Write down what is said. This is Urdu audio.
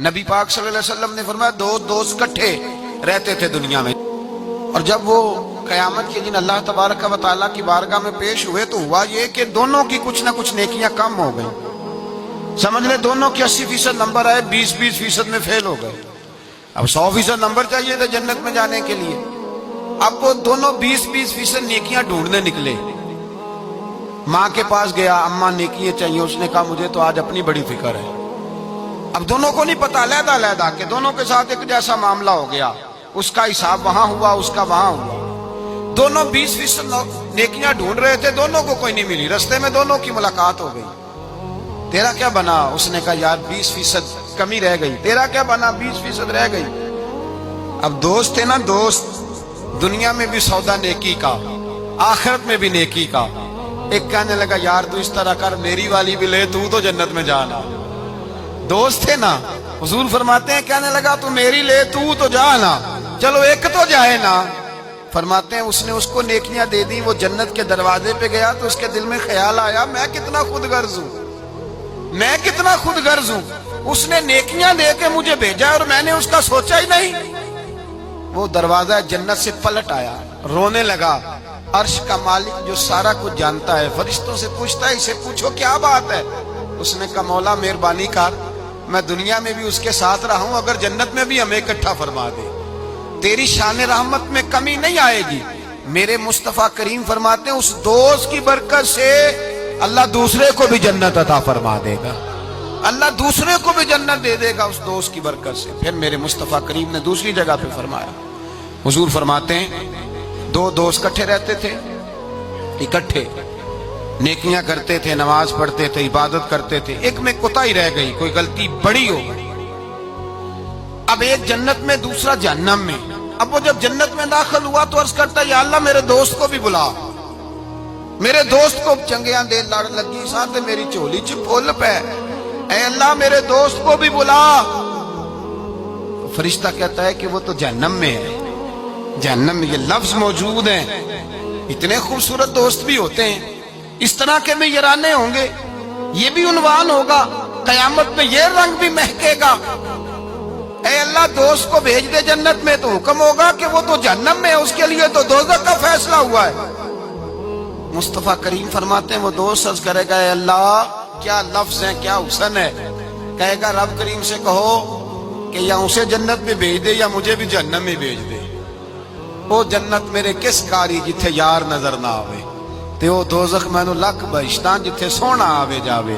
نبی پاک صلی اللہ علیہ وسلم نے فرمایا دو دوست کٹھے رہتے تھے دنیا میں، اور جب وہ قیامت کے دن اللہ تبارک و تعالیٰ کی بارگاہ میں پیش ہوئے تو ہوا یہ کہ دونوں کی کچھ نہ کچھ نیکیاں کم ہو گئیں۔ سمجھ لے دونوں کی 80% نمبر آئے، 20% میں فیل ہو گئے۔ اب 100% نمبر چاہیے تھا جنت میں جانے کے لیے۔ اب وہ دونوں 20% نیکیاں ڈھونڈنے نکلے۔ ماں کے پاس گیا، اماں نیکیاں چاہیے، اس نے کہا مجھے تو آج اپنی بڑی فکر ہے۔ اب دونوں کو نہیں پتا، علیحدہ علیحدہ کہ دونوں کے ساتھ ایک جیسا معاملہ ہو گیا، اس کا حساب وہاں ہوا، اس کا وہاں ہوا۔ دونوں 20% نیکیاں ڈھونڈ رہے تھے، دونوں کو کوئی نہیں ملی، رستے میں دونوں کی ملاقات ہو گئی۔ تیرا کیا بنا؟ اس نے کہا یار 20% کمی رہ گئی۔ تیرا کیا بنا؟ 20% رہ گئی۔ اب دوست ہے نا، دوست دنیا میں بھی سودا نیکی کا، آخرت میں بھی نیکی کا۔ ایک کہنے لگا یار تو اس طرح کر، میری والی بھی لے، تو جنت میں جانا۔ دوست ہے نا، حضور فرماتے ہیں کہنے لگا تو میری لے، تو جانا، چلو ایک تو جائے نا۔ فرماتے ہیں اس نے اس کو نیکیاں دے دی، وہ جنت کے دروازے پہ گیا تو اس کے دل میں خیال آیا میں کتنا خود غرض ہوں، میں کتنا خود غرض ہوں، اس نے نیکیاں دے کے مجھے بھیجا اور میں نے اس کا سوچا ہی نہیں۔ وہ دروازہ جنت سے پلٹ آیا، رونے لگا۔ عرش کا مالک جو سارا کچھ جانتا ہے فرشتوں سے پوچھتا ہے اسے پوچھو کیا بات ہے؟ اس نے کہا مولا مہربانی کر، میں دنیا میں بھی اس کے ساتھ رہا ہوں، اگر جنت میں بھی ہمیں اکٹھا فرما دے، تیری شان رحمت میں کمی نہیں آئے گی۔ میرے مصطفیٰ کریم فرماتے ہیں اس دوست کی برکت سے اللہ دوسرے کو بھی جنت عطا فرما دے گا، اللہ دوسرے کو بھی جنت دے دے گا اس دوست کی برکت سے۔ پھر میرے مصطفیٰ کریم نے دوسری جگہ پہ فرمایا، حضور فرماتے ہیں دو دوست کٹھے رہتے تھے، اکٹھے نیکیاں کرتے تھے، نماز پڑھتے تھے، عبادت کرتے تھے، ایک میں کوتاہی رہ گئی، کوئی غلطی بڑی ہو گئی۔ اب ایک جنت میں، دوسرا جہنم میں۔ اب وہ جب جنت میں داخل ہوا تو عرض کرتا یا اللہ میرے دوست کو بھی بلا، میرے دوست کو چنگیاں دے لڑ لگی ساتھ میری چولی چ پھول پہ، اے اللہ میرے دوست کو بھی بلا۔ فرشتہ کہتا ہے کہ وہ تو جہنم میں ہے، جہنم میں۔ یہ لفظ موجود ہیں، اتنے خوبصورت دوست بھی ہوتے ہیں، اس طرح کے بھی یارانے ہوں گے، یہ بھی عنوان ہوگا، قیامت میں یہ رنگ بھی مہکے گا۔ اے اللہ دوست کو بھیج دے جنت میں، تو حکم ہوگا کہ وہ تو جہنم میں ہے، اس کے لیے تو دوزخ کا فیصلہ ہوا ہے۔ مصطفیٰ کریم فرماتے ہیں وہ دوست عرض کرے گا اے اللہ کیا لفظ ہیں، کیا حسن ہے۔ کہے گا رب کریم سے کہو کہ یا اسے جنت میں بھیج دے یا مجھے بھی جہنم میں بھیج دے۔ وہ جنت میرے کس کاری جتھے یار نظر نہ آوے، تے وہ دوزخ مینوں لکھ بہشتاں جتھے سونا آوے جاوے۔